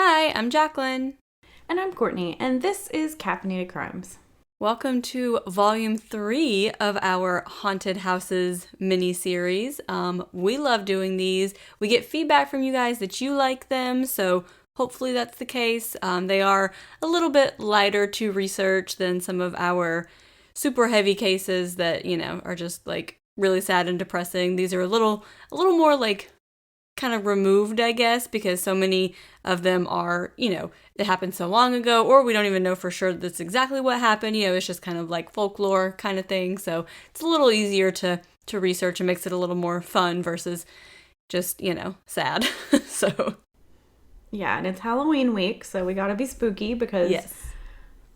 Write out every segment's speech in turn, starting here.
Hi, I'm Jacqueline. And I'm Courtney, and this is Caffeinated Crimes. Welcome to Volume 3 of our Haunted Houses mini-series. We love doing these. We get feedback from you guys that you like them, so hopefully that's the case. They are a little bit lighter to research than some of our super heavy cases that, are just like really sad and depressing. These are a little more like kind of removed, I guess, because so many of them are, it happened so long ago, or we don't even know for sure that's exactly what happened. It's just kind of like folklore kind of thing. So it's a little easier to research and makes it a little more fun versus just, sad. So. Yeah, and it's Halloween week, so we gotta be spooky because yes.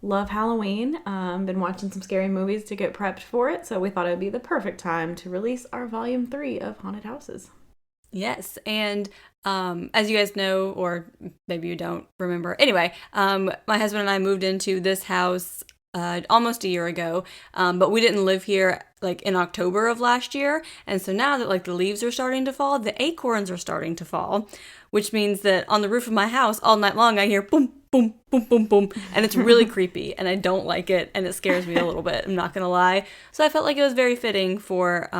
Love Halloween. Been watching some scary movies to get prepped for it, so we thought it would be the perfect time to release our Volume 3 of Haunted Houses. Yes, and as you guys know, or maybe you don't remember, anyway, my husband and I moved into this house almost a year ago, but we didn't live here like in October of last year, and so now that like the leaves are starting to fall, the acorns are starting to fall, which means that on the roof of my house all night long I hear boom, boom, boom, boom, boom, and it's really creepy, and I don't like it, and it scares me a little bit, I'm not gonna lie, so I felt like it was very fitting for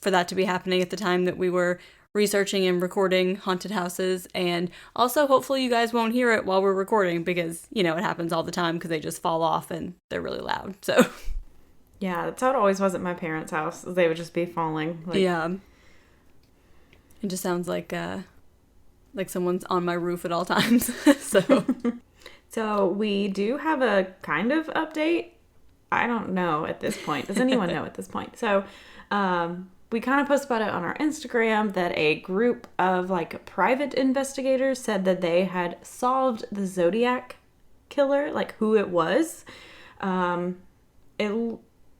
that to be happening at the time that we were researching and recording haunted houses. And also, hopefully you guys won't hear it while we're recording because, it happens all the time because they just fall off and they're really loud. So, yeah, that's how it always was at my parents' house. They would just be falling. Yeah. It just sounds like someone's on my roof at all times. So we do have a kind of update. I don't know at this point. Does anyone know at this point? So, we kind of posted about it on our Instagram that a group of like private investigators said that they had solved the Zodiac killer, like who it was. It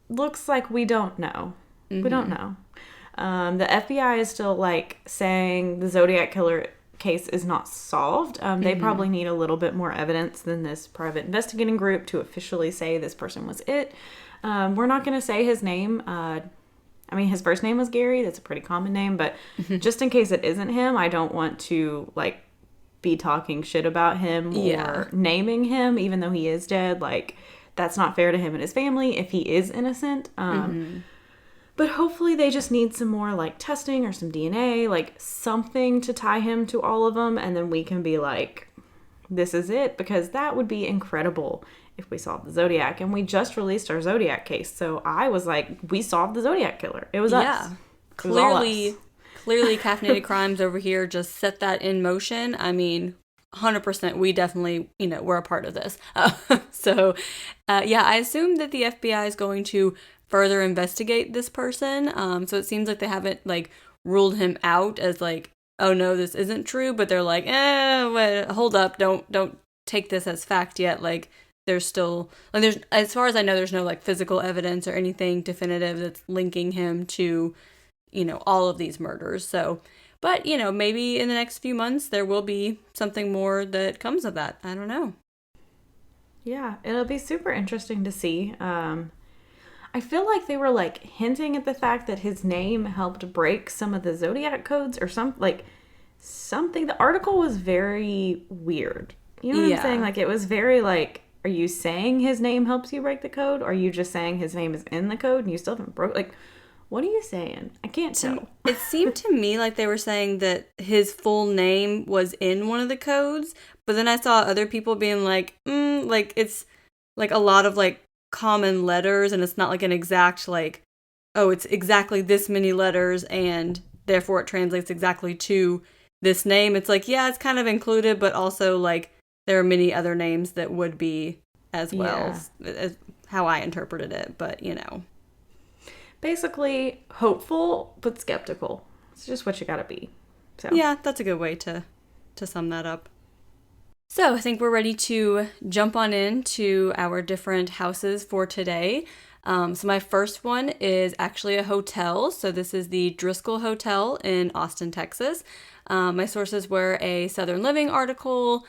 looks like we don't know. Mm-hmm. We don't know. The FBI is still like saying the Zodiac killer case is not solved. They probably need a little bit more evidence than this private investigating group to officially say this person was it. We're not going to say his name. His first name was Gary. That's a pretty common name, but just in case it isn't him, I don't want to, like, be talking shit about him or naming him, even though he is dead. Like, that's not fair to him and his family if he is innocent. But hopefully they just need some more, like, testing or some DNA, like, something to tie him to all of them, and then we can be like, this is it, because that would be incredible if we solved the Zodiac. And we just released our Zodiac case, so I was like, we solved the Zodiac killer. It was us. Yeah, clearly Caffeinated Crimes over here just set that in motion. 100%, we definitely, we're a part of this. So I assume that the FBI is going to further investigate this person. So it seems like they haven't like ruled him out as like, oh no, this isn't true, but they're like, wait, hold up, don't take this as fact yet. Like, there's still, like, there's, as far as I know, there's no like physical evidence or anything definitive that's linking him to, all of these murders. So, but maybe in the next few months there will be something more that comes of that. I don't know. Yeah, it'll be super interesting to see. I feel like they were like hinting at the fact that his name helped break some of the Zodiac codes or something. The article was very weird. You know what I'm saying? Like, it was very like, are you saying his name helps you break the code? Or are you just saying his name is in the code and you still haven't broke? Like, what are you saying? I can't tell. It seemed to me like they were saying that his full name was in one of the codes, but then I saw other people being like, like it's like a lot of like common letters and it's not like an exact like, oh, it's exactly this many letters and therefore it translates exactly to this name. It's like, yeah, it's kind of included, but also like there are many other names that would be as well, as how I interpreted it, but Basically, hopeful, but skeptical. It's just what you gotta be. So. Yeah, that's a good way to sum that up. So I think we're ready to jump on into our different houses for today. So my first one is actually a hotel. So this is the Driscoll Hotel in Austin, Texas. My sources were a Southern Living article,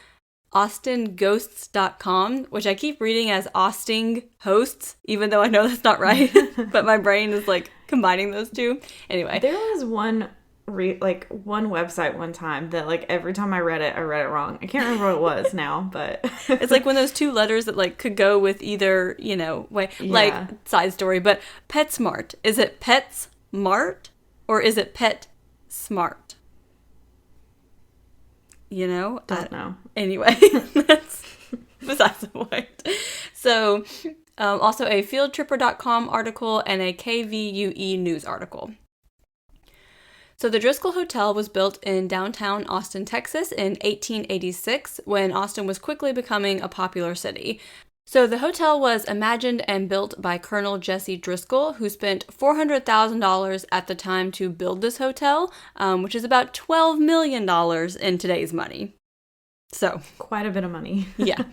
AustinGhosts.com, which I keep reading as Austin Hosts, even though I know that's not right. But my brain is like combining those two. Anyway. There was one like one website one time that like every time I read it wrong. I can't remember what it was now, but It's like one of those two letters that like could go with either, way. Like, side story, but PetSmart. Is it PetSmart or is it Pet Smart? Don't know. Anyway, that's besides the point. So, also a fieldtripper.com article and a KVUE news article. So the Driscoll Hotel was built in downtown Austin, Texas in 1886 when Austin was quickly becoming a popular city. So the hotel was imagined and built by Colonel Jesse Driscoll, who spent $400,000 at the time to build this hotel, which is about $12 million in today's money. So quite a bit of money. Yeah.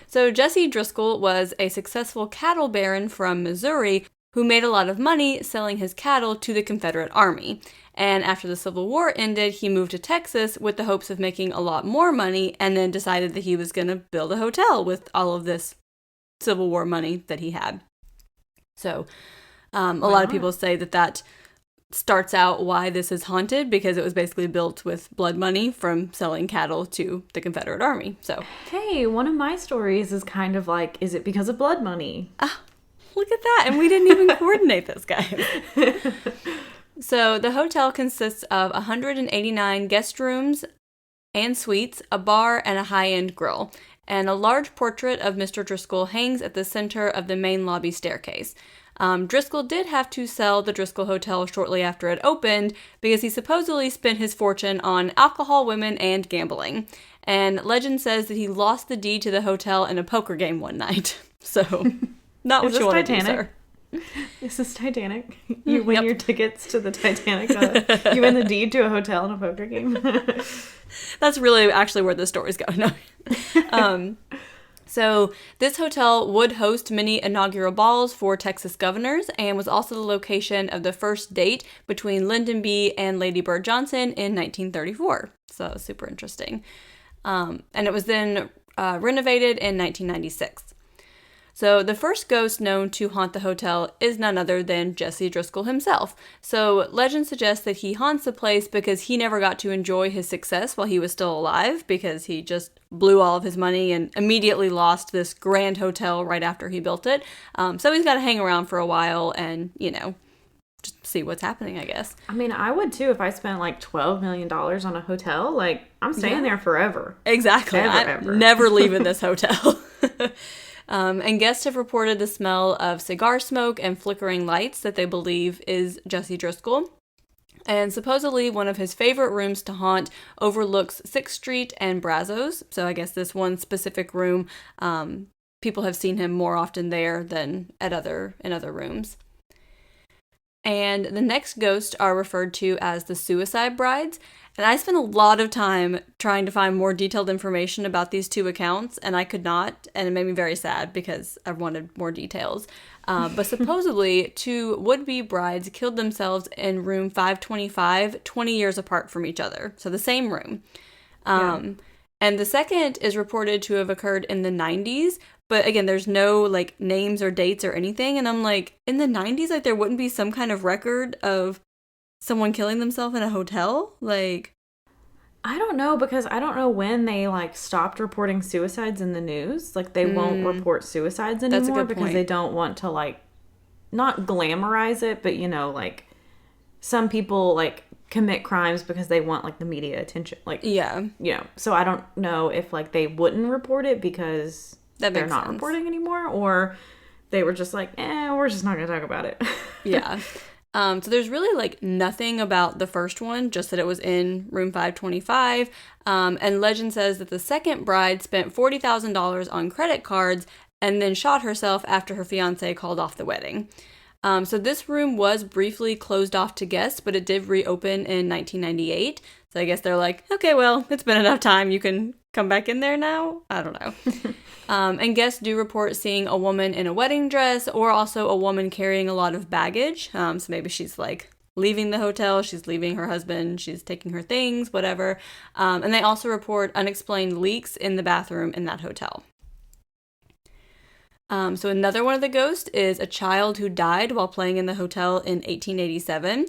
So Jesse Driscoll was a successful cattle baron from Missouri who made a lot of money selling his cattle to the Confederate Army. And after the Civil War ended, he moved to Texas with the hopes of making a lot more money and then decided that he was going to build a hotel with all of this Civil War money that he had. So a lot of people say that starts out why this is haunted, because it was basically built with blood money from selling cattle to the Confederate Army. So hey, one of my stories is kind of like, is it because of blood money? Look at that. And we didn't even coordinate this, guys. So the hotel consists of 189 guest rooms and suites, a bar, and a high-end grill. And a large portrait of Mr. Driscoll hangs at the center of the main lobby staircase. Driscoll did have to sell the Driscoll Hotel shortly after it opened because he supposedly spent his fortune on alcohol, women, and gambling. And legend says that he lost the deed to the hotel in a poker game one night. So, not what you want to do, sir. Is this Titanic? You win your tickets to the Titanic. You win the deed to a hotel in a poker game. That's really actually where the story's going. No. So this hotel would host many inaugural balls for Texas governors and was also the location of the first date between Lyndon B. and Lady Bird Johnson in 1934. So super interesting. And it was then renovated in 1996. So the first ghost known to haunt the hotel is none other than Jesse Driscoll himself. So legend suggests that he haunts the place because he never got to enjoy his success while he was still alive, because he just blew all of his money and immediately lost this grand hotel right after he built it. So he's got to hang around for a while and, just see what's happening, I guess. I mean, I would too if I spent like $12 million on a hotel. Like, I'm staying there forever. Exactly. Ever. Never leaving this hotel. And guests have reported the smell of cigar smoke and flickering lights that they believe is Jesse Driscoll. And supposedly one of his favorite rooms to haunt overlooks 6th Street and Brazos. So I guess this one specific room, people have seen him more often there than in other rooms. And the next ghosts are referred to as the suicide brides. And I spent a lot of time trying to find more detailed information about these two accounts, and I could not, and it made me very sad because I wanted more details. But supposedly, two would-be brides killed themselves in room 525, 20 years apart from each other. So the same room. And the second is reported to have occurred in the 90s, but again, there's no, like, names or dates or anything, and I'm like, in the 90s, like, there wouldn't be some kind of record of someone killing themselves in a hotel? Like, I don't know, because I don't know when they like stopped reporting suicides in the news. Like, they won't report suicides anymore. That's a good because point. They don't want to like not glamorize it, but like some people like commit crimes because they want like the media attention. Like, so I don't know if like they wouldn't report it because they're not reporting anymore, or they were just like, we're just not gonna talk about it. Yeah. So there's really like nothing about the first one, just that it was in room 525. And legend says that the second bride spent $40,000 on credit cards and then shot herself after her fiance called off the wedding. So this room was briefly closed off to guests, but it did reopen in 1998. So I guess they're like, okay, well, it's been enough time. You can come back in there now? I don't know. And guests do report seeing a woman in a wedding dress, or also a woman carrying a lot of baggage. So maybe she's like leaving the hotel, she's leaving her husband, she's taking her things, whatever. And they also report unexplained leaks in the bathroom in that hotel. So another one of the ghosts is a child who died while playing in the hotel in 1887.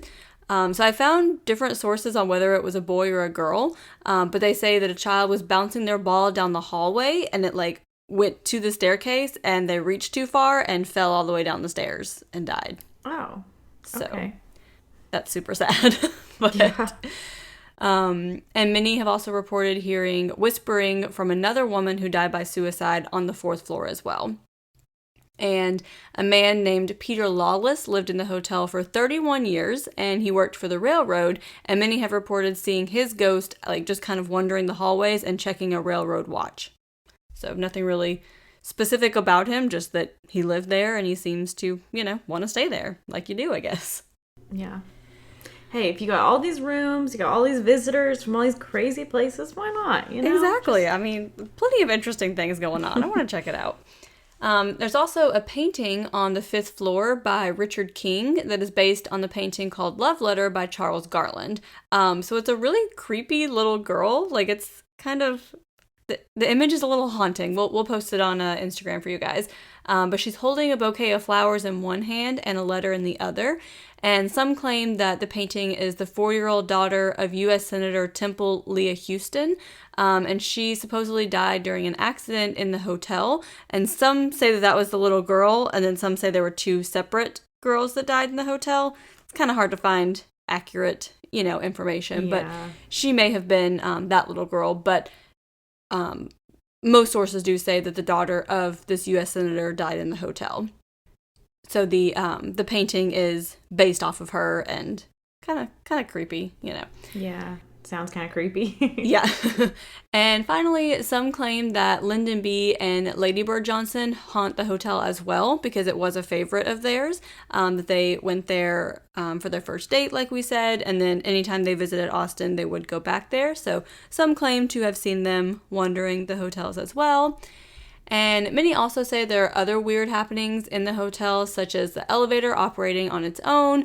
So I found different sources on whether it was a boy or a girl, but they say that a child was bouncing their ball down the hallway and it like went to the staircase and they reached too far and fell all the way down the stairs and died. Oh, okay. So that's super sad. But, Yeah. and many have also reported hearing whispering from another woman who died by suicide on the 4th floor as well. And a man named Peter Lawless lived in the hotel for 31 years, and he worked for the railroad, and many have reported seeing his ghost, like, just kind of wandering the hallways and checking a railroad watch. So nothing really specific about him, just that he lived there, and he seems to, want to stay there, like you do, I guess. Yeah. Hey, if you got all these rooms, you got all these visitors from all these crazy places, why not, Exactly. I mean, plenty of interesting things going on. I want to check it out. There's also a painting on the 5th floor by Richard King that is based on the painting called Love Letter by Charles Garland. So it's a really creepy little girl. Like, it's kind of... The image is a little haunting. We'll post it on Instagram for you guys. But she's holding a bouquet of flowers in one hand and a letter in the other. And some claim that the painting is the 4-year-old daughter of U.S. Senator Temple Leah Houston. And she supposedly died during an accident in the hotel. And some say that was the little girl. And then some say there were 2 separate girls that died in the hotel. It's kind of hard to find accurate, information. Yeah. But she may have been that little girl. But most sources do say that the daughter of this U.S. Senator died in the hotel. So the painting is based off of her and kind of creepy, Yeah, sounds kind of creepy. Yeah. And finally, some claim that Lyndon B. and Lady Bird Johnson haunt the hotel as well because it was a favorite of theirs, that they went there for their first date, like we said, and then anytime they visited Austin, they would go back there. So some claim to have seen them wandering the hotels as well. And many also say there are other weird happenings in the hotel, such as the elevator operating on its own,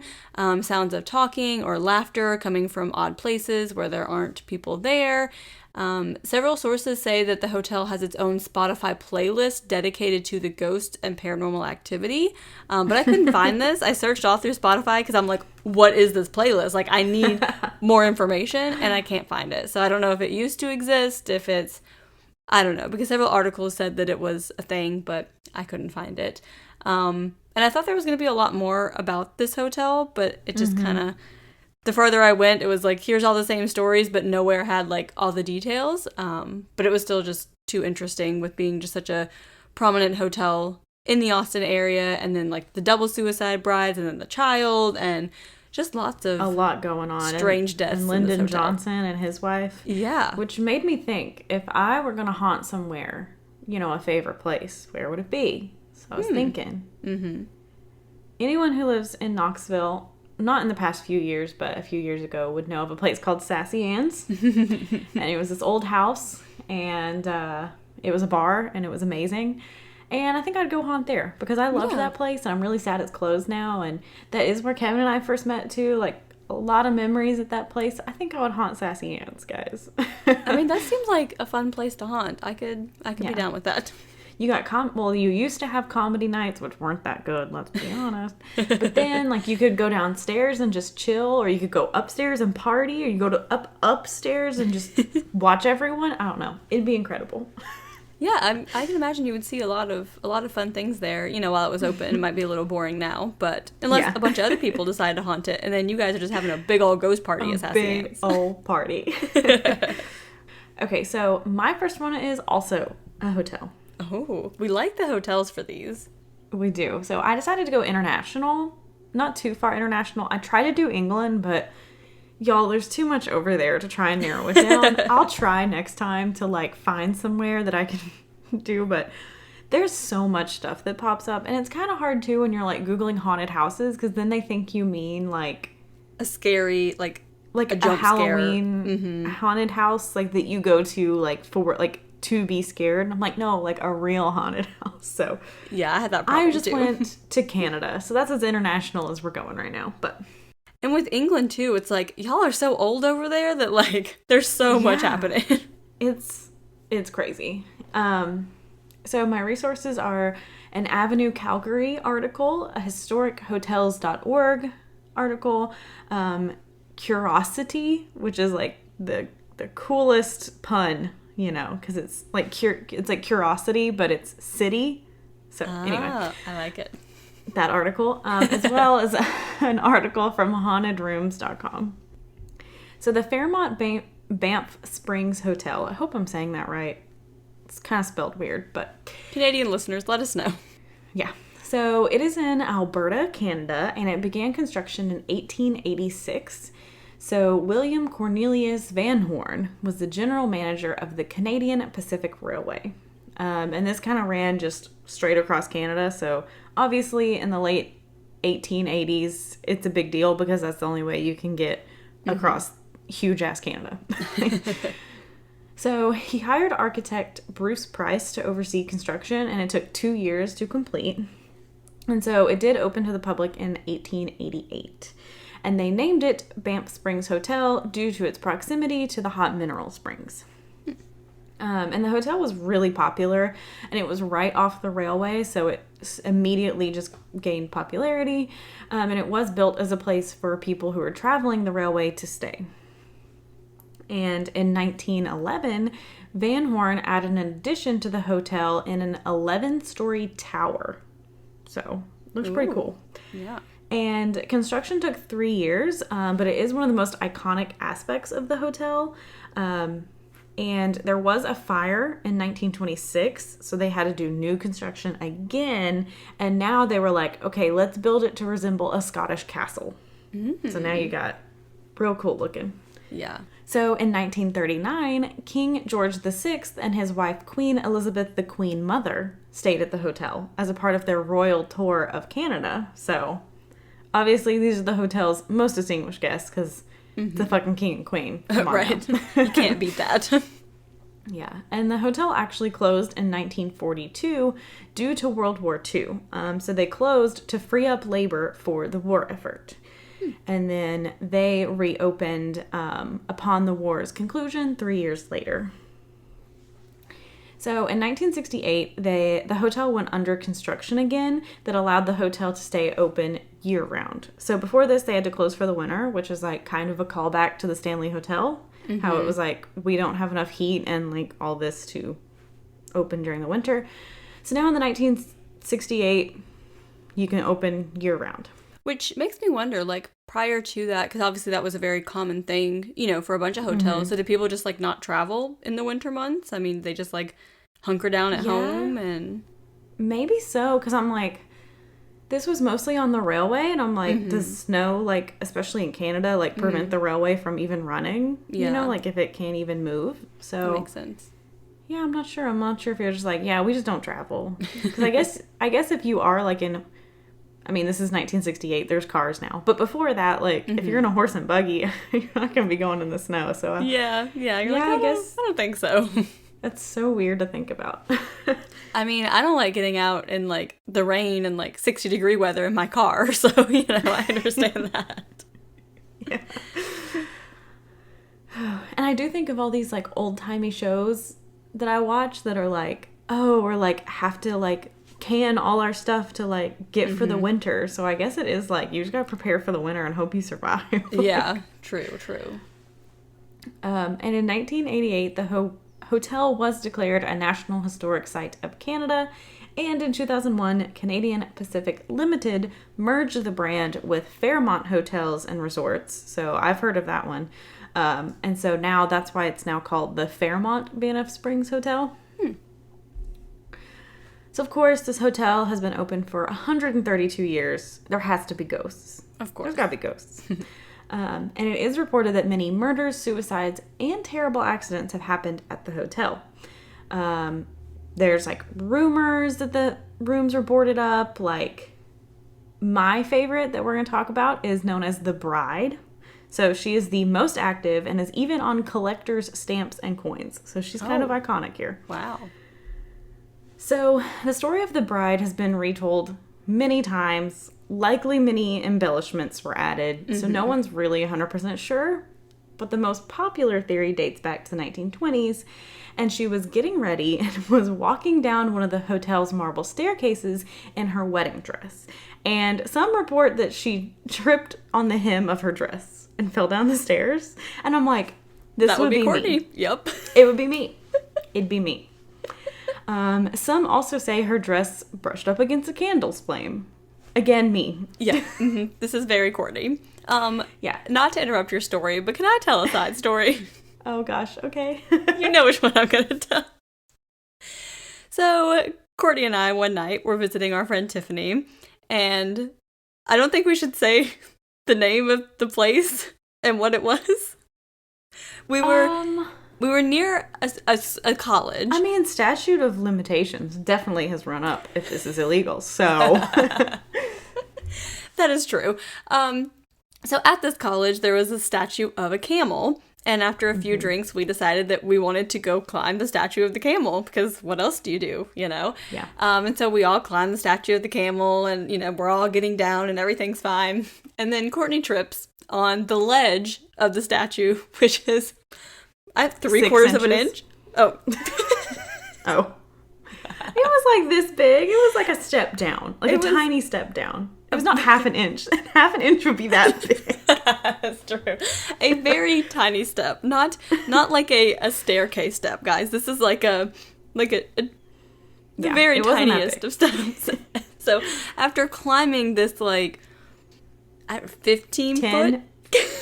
sounds of talking or laughter coming from odd places where there aren't people there. Several sources say that the hotel has its own Spotify playlist dedicated to the ghost and paranormal activity, but I couldn't find this. I searched all through Spotify because I'm like, what is this playlist? Like, I need more information, and I can't find it. So I don't know if it used to exist, if it's... I don't know, because several articles said that it was a thing, but I couldn't find it. And I thought there was going to be a lot more about this hotel, but it just kind of, the further I went, it was like, here's all the same stories, but nowhere had like all the details. But it was still just too interesting with being just such a prominent hotel in the Austin area, and then like the double suicide brides, and then the child, and just lots of a lot going on. Strange deaths. And Lyndon Johnson and his wife. Yeah. Which made me think, if I were going to haunt somewhere, a favorite place, where would it be? So I was thinking. Mm-hmm. Anyone who lives in Knoxville, not in the past few years, but a few years ago, would know of a place called Sassy Ann's. And it was this old house, and it was a bar, and it was amazing. And I think I'd go haunt there because I loved that place, and I'm really sad it's closed now. And that is where Kevin and I first met too. Like, a lot of memories at that place. I think I would haunt Sassy Ann's, guys. I mean, that seems like a fun place to haunt. I could be down with that. You got you used to have comedy nights, which weren't that good, let's be honest. But then, like, you could go downstairs and just chill, or you could go upstairs and party, or you go to upstairs and just watch everyone. I don't know. It'd be incredible. Yeah, I can imagine you would see a lot of fun things there. While it was open, it might be a little boring now, but unless a bunch of other people decide to haunt it, and then you guys are just having a big old ghost party at Sassy Ann's. Big old party. Okay, so my first one is also a hotel. Oh, we like the hotels for these. We do. So I decided to go international, not too far international. I tried to do England, but y'all, there's too much over there to try and narrow it down. I'll try next time to like find somewhere that I can do, but there's so much stuff that pops up, and it's kind of hard too when you're like Googling haunted houses, because then they think you mean like a scary, like a jump Halloween haunted house, like that you go to like for like to be scared. And I'm like, no, like a real haunted house. So yeah, I had that problem I just went to Canada, so that's as international as we're going right now. But and with England too, it's like y'all are so old over there that like there's so much happening. It's crazy. So my resources are an Avenue Calgary article, a historichotels.org, article. Curiosity, which is like the coolest pun, you know, because it's like curiosity, but it's city. So anyway, I like it. That article, as well as an article from hauntedrooms.com. So the Fairmont Banff Springs Hotel, I hope I'm saying that right. It's kind of spelled weird, but... Canadian listeners, let us know. Yeah. So it is in Alberta, Canada, and it began construction in 1886. So William Cornelius Van Horn was the general manager of the Canadian Pacific Railway. And this kind of ran just straight across Canada. So obviously in the late 1880s, it's a big deal because that's the only way you can get across huge-ass Canada. So he hired architect Bruce Price to oversee construction, and it took 2 years to complete. And so it did open to the public in 1888. And they named it Banff Springs Hotel due to its proximity to the hot mineral springs. And the hotel was really popular, and it was right off the railway, so it immediately just gained popularity. And it was built as a place for people who were traveling the railway to stay. And in 1911, Van Horn added an addition to the hotel in an 11-story tower. So, looks pretty cool. Yeah. And construction took 3 years, but it is one of the most iconic aspects of the hotel. And there was a fire in 1926, so they had to do new construction again. And now they were like, okay, let's build it to resemble a Scottish castle. Mm-hmm. So now you got real cool looking. Yeah. So in 1939, King George VI and his wife Queen Elizabeth the Queen Mother stayed at the hotel as a part of their royal tour of Canada. So obviously these are the hotel's most distinguished guests because it's the fucking king and queen. Right. You can't beat that. Yeah. And the hotel actually closed in 1942 due to World War II. So they closed to free up labor for the war effort. And then they reopened upon the war's conclusion 3 years later. So in 1968, the hotel went under construction again that allowed the hotel to stay open year-round. So before this, they had to close for the winter, which is like kind of a callback to the Stanley Hotel. Mm-hmm. How it was like, we don't have enough heat and like all this to open during the winter. So now in the 1968, you can open year-round. Which makes me wonder, like, prior to that, because obviously that was a very common thing, you know, for a bunch of hotels. Mm-hmm. So did people just, like, not travel in the winter months? I mean, they just, like, hunker down at home and... Maybe so, because I'm like, this was mostly on the railway, and I'm like, does snow, like, especially in Canada, like, prevent the railway from even running? Yeah. You know, like, if it can't even move? So... That makes sense. Yeah, I'm not sure. I'm not sure if you're just like, yeah, we just don't travel. Because I guess if you are, like, in... I mean, this is 1968. There's cars now. But before that, like, if you're in a horse and buggy, you're not going to be going in the snow. So yeah. You're like, I don't think so. That's so weird to think about. I mean, I don't like getting out in, like, the rain and, like, 60-degree weather in my car. So, you know, I understand that. Yeah. And I do think of all these, like, old-timey shows that I watch that are like, oh, we're, like, have to, like, can all our stuff to like get for the winter. So I guess it is like you just gotta prepare for the winter and hope you survive. Yeah, true. And in 1988 the hotel was declared a National Historic Site of Canada, and in 2001 Canadian Pacific Limited merged the brand with Fairmont Hotels and Resorts. So I've heard of that one. And so now that's why it's now called the Fairmont Banff Springs Hotel. So, of course, this hotel has been open for 132 years. There has to be ghosts. Of course. There's got to be ghosts. And it is reported that many murders, suicides, and terrible accidents have happened at the hotel. There's, like, rumors that the rooms are boarded up. Like, my favorite that we're going to talk about is known as the Bride. So, she is the most active and is even on collector's stamps and coins. So, she's kind of iconic here. Wow. So, the story of the Bride has been retold many times. Likely many embellishments were added. So, no one's really 100% sure. but the most popular theory dates back to the 1920s, and she was getting ready and was walking down one of the hotel's marble staircases in her wedding dress. And some report that she tripped on the hem of her dress and fell down the stairs. And I'm like, this would be Courtney. me. Yep. It would be me. It'd be me. Some also say her dress brushed up against a candle's flame. Again, me. Yeah. Mm-hmm. This is very Courtney. Yeah. Not to interrupt your story, but can I tell a side story? Oh, gosh. Okay. You know which one I'm going to tell. So, Courtney and I, one night, were visiting our friend Tiffany, and I don't think we should say the name of the place and what it was. We were near a college. I mean, statute of limitations definitely has run up if this is illegal, so... That is true. So at this college, there was a statue of a camel. And after a few drinks, we decided that we wanted to go climb the statue of the camel, because what else do you do, you know? Yeah. And so we all climbed the statue of the camel, and, you know, we're all getting down and everything's fine. And then Courtney trips on the ledge of the statue, which is 3/4 of an inch. Oh. Oh. It was like this big. It was like a step down, like tiny step down. It was not half an inch. Half an inch would be that big. That's true. A very tiny step. Not like a staircase step, guys. This is like the very tiniest of steps. So after climbing this 15 foot?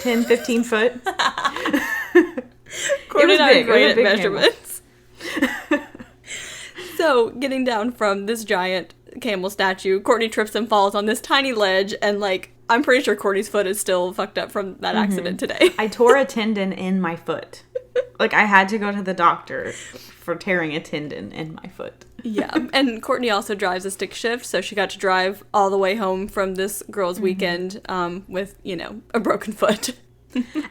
10, 15 foot. Courtney and I are great at measurements. So getting down from this giant camel statue, Courtney trips and falls on this tiny ledge, and I'm pretty sure Courtney's foot is still fucked up from that accident today. I tore a tendon in my foot. I had to go to the doctor for tearing a tendon in my foot. Yeah, and Courtney also drives a stick shift, so she got to drive all the way home from this girls' weekend with, a broken foot.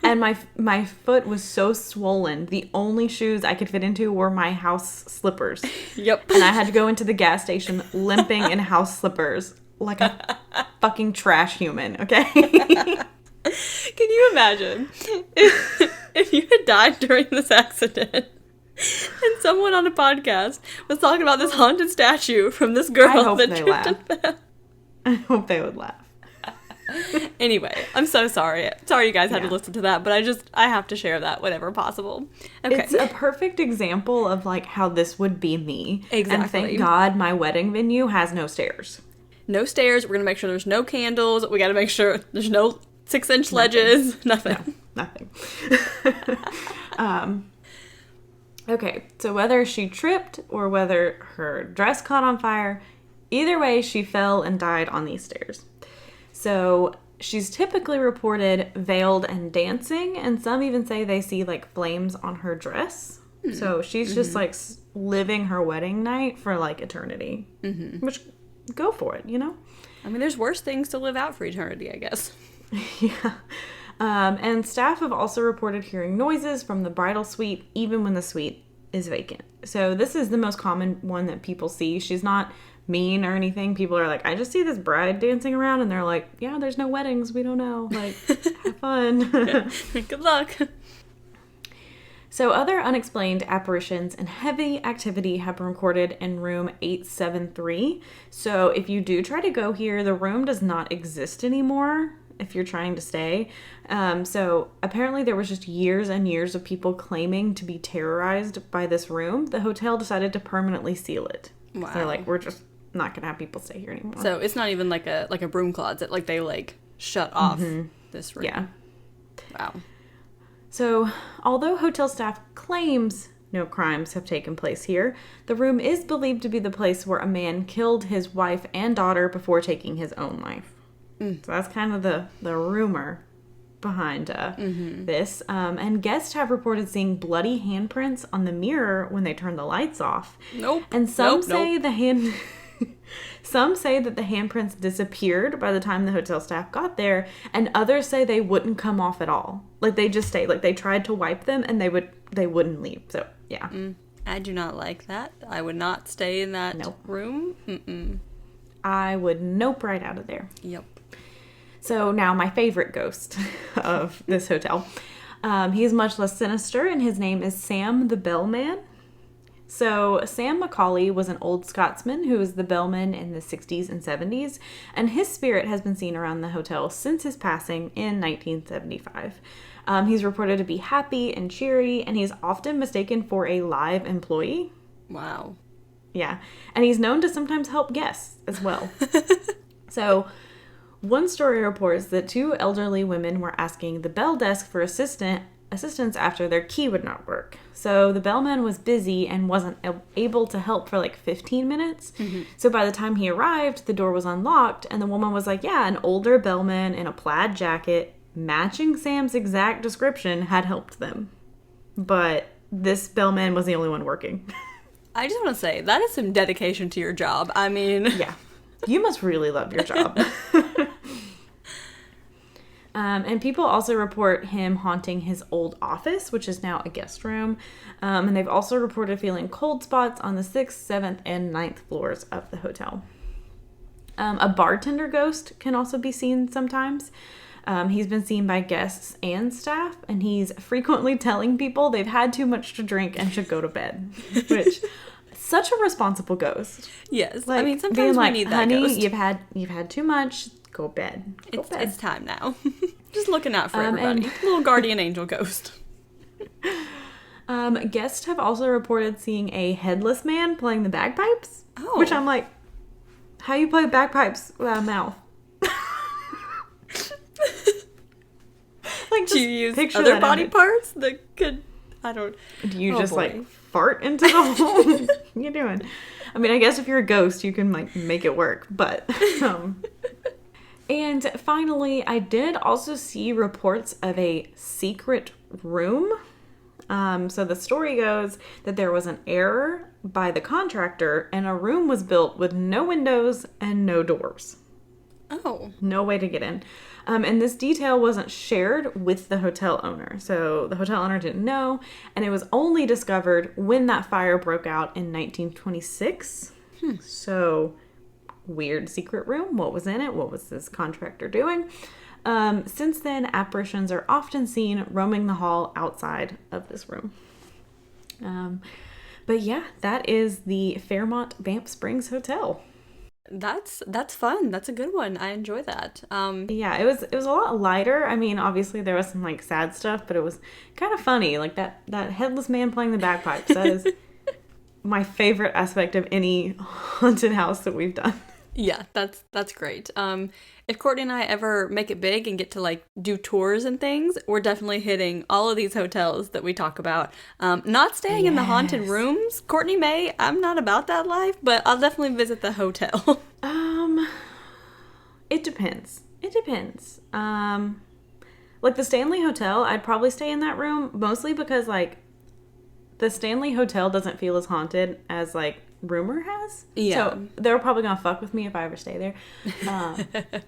And my foot was so swollen, the only shoes I could fit into were my house slippers. Yep. And I had to go into the gas station limping in house slippers like a fucking trash human, okay? Can you imagine if you had died during this accident and someone on a podcast was talking about this haunted statue from this girl that tripped and fell? I hope they would laugh. Anyway, I'm so sorry. Sorry you guys had to listen to that, but I have to share that whenever possible. Okay. It's a perfect example of how this would be me. Exactly. And thank God my wedding venue has no stairs. No stairs. We're going to make sure there's no candles. We got to make sure there's no 6-inch ledges. Nothing. No, nothing. Okay, so whether she tripped or whether her dress caught on fire, either way she fell and died on these stairs. So she's typically reported veiled and dancing, and some even say they see flames on her dress. So she's just living her wedding night for eternity. Which, go for it, I mean, there's worse things to live out for eternity, I guess. Yeah. And staff have also reported hearing noises from the bridal suite, even when the suite is vacant. So this is the most common one that people see. She's not mean or anything. People are like, I just see this bride dancing around, and they're like, yeah, there's no weddings. We don't know. Have fun. Good luck. So other unexplained apparitions and heavy activity have been recorded in room 873. So if you do try to go here, the room does not exist anymore if you're trying to stay. So apparently there was just years and years of people claiming to be terrorized by this room. The hotel decided to permanently seal it. Wow. So they're like, we're just not going to have people stay here anymore. So it's not even like a broom closet. They shut off this room. Yeah. Wow. So, although hotel staff claims no crimes have taken place here, the room is believed to be the place where a man killed his wife and daughter before taking his own life. So that's kind of the rumor behind this. And guests have reported seeing bloody handprints on the mirror when they turn the lights off. Nope. And some say some say that the handprints disappeared by the time the hotel staff got there, and others say they wouldn't come off at all. They just stayed. They tried to wipe them, and they wouldn't leave. So, yeah. I do not like that. I would not stay in that room. Mm-mm. I would nope right out of there. Yep. So now my favorite ghost of this hotel. He's much less sinister, and his name is Sam the Bellman. So Sam Macaulay was an old Scotsman who was the bellman in the 60s and 70s, and his spirit has been seen around the hotel since his passing in 1975. He's reported to be happy and cheery, and he's often mistaken for a live employee. Wow. Yeah, and he's known to sometimes help guests as well. So one story reports that two elderly women were asking the bell desk for assistance after their key would not work. So the bellman was busy and wasn't able to help for like 15 minutes. Mm-hmm. So by the time he arrived, the door was unlocked, and the woman was like, yeah, an older bellman in a plaid jacket matching Sam's exact description had helped them. But this bellman was the only one working. I just want to say, that is some dedication to your job. I mean... Yeah. You must really love your job. And people also report him haunting his old office, which is now a guest room. And they've also reported feeling cold spots on the 6th, 7th, and 9th floors of the hotel. A bartender ghost can also be seen sometimes. He's been seen by guests and staff, and he's frequently telling people they've had too much to drink and should go to bed. Which, such a responsible ghost. Yes. Like, I mean, sometimes we need that honey, ghost. You've had too much. Go bed. It's time now. Just looking out for everybody. Little guardian angel ghost. Guests have also reported seeing a headless man playing the bagpipes. Oh. Which I'm like, how you play bagpipes without a mouth? Like, do you use other body parts that could... Do you just like fart into the hole? What are you doing? I mean, I guess if you're a ghost, you can like make it work, but... And finally, I did also see reports of a secret room. So the story goes that there was an error by the contractor and a room was built with no windows and no doors. Oh. No way to get in. And this detail wasn't shared with the hotel owner. So the hotel owner didn't know. And it was only discovered when that fire broke out in 1926. So... weird secret room. What was in it? What was this contractor doing? Since then, apparitions are often seen roaming the hall outside of this room. But yeah, that is the Fairmont Banff Springs Hotel. That's fun. That's a good one. I enjoy that. Yeah, it was a lot lighter. I mean, obviously there was some like sad stuff, but it was kind of funny. Like that headless man playing the bagpipes. That is my favorite aspect of any haunted house that we've done. Yeah, that's great. If Courtney and I ever make it big and get to like do tours and things, we're definitely hitting all of these hotels that we talk about. Not staying in the haunted rooms. Courtney may. I'm not about that life, but I'll definitely visit the hotel. It depends. Like the Stanley Hotel, I'd probably stay in that room mostly because like the Stanley Hotel doesn't feel as haunted as like rumor has. Yeah. So they're probably gonna fuck with me if I ever stay there.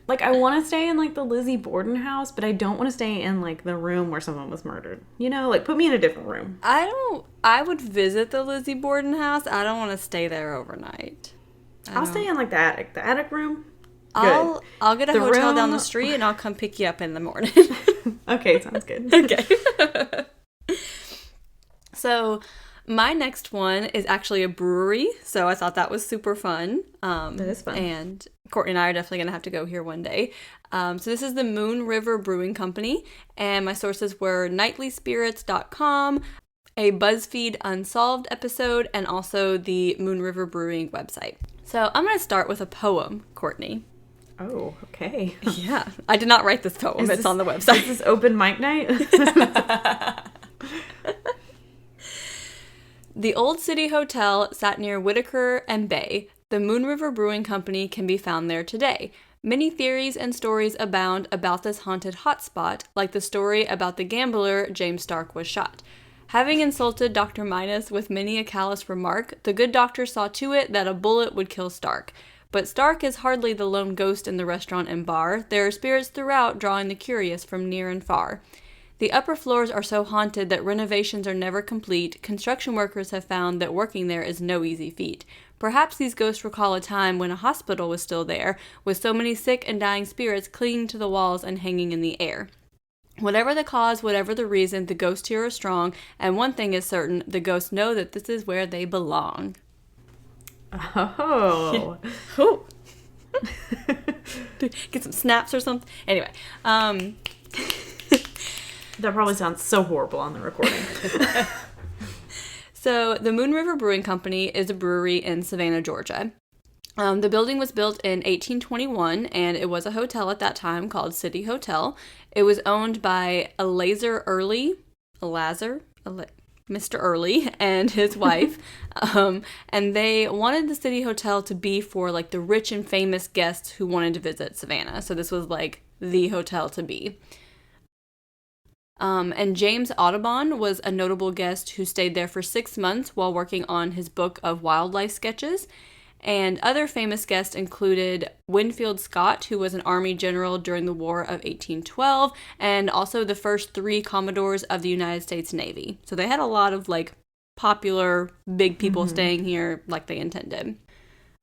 Like I want to stay in like the Lizzie Borden house, but I don't want to stay in like the room where someone was murdered. You know, like put me in a different room. I would visit the Lizzie Borden house. I don't want to stay there overnight. I'll stay in like the attic room. Good. I'll get a hotel room... down the street and I'll come pick you up in the morning. Okay, sounds good. Okay. So my next one is actually a brewery, so I thought that was super fun. That is fun. And Courtney and I are definitely going to have to go here one day. So this is the Moon River Brewing Company, and my sources were nightlyspirits.com, a BuzzFeed Unsolved episode, and also the Moon River Brewing website. So I'm going to start with a poem, Courtney. Oh, okay. Yeah. I did not write this poem. It's on the website. Is this open mic night? The Old City Hotel sat near Whitaker and Bay. The Moon River Brewing Company can be found there today. Many theories and stories abound about this haunted hotspot, like the story about the gambler James Stark was shot. Having insulted Dr. Midas with many a callous remark, the good doctor saw to it that a bullet would kill Stark. But Stark is hardly the lone ghost in the restaurant and bar. There are spirits throughout, drawing the curious from near and far. The upper floors are so haunted that renovations are never complete. Construction workers have found that working there is no easy feat. Perhaps these ghosts recall a time when a hospital was still there, with so many sick and dying spirits clinging to the walls and hanging in the air. Whatever the cause, whatever the reason, the ghosts here are strong, and one thing is certain, the ghosts know that this is where they belong. Oh. Oh. Get some snaps or something. Anyway, that probably sounds so horrible on the recording. So the Moon River Brewing Company is a brewery in Savannah, Georgia. The building was built in 1821, and it was a hotel at that time called City Hotel. It was owned by Mr. Early and his wife, and they wanted the City Hotel to be for, like, the rich and famous guests who wanted to visit Savannah. So this was, like, the hotel to be. And James Audubon was a notable guest who stayed there for 6 months while working on his book of wildlife sketches. And other famous guests included Winfield Scott, who was an Army general during the War of 1812, and also the first 3 Commodores of the United States Navy. So they had a lot of, like, popular big people staying here like they intended.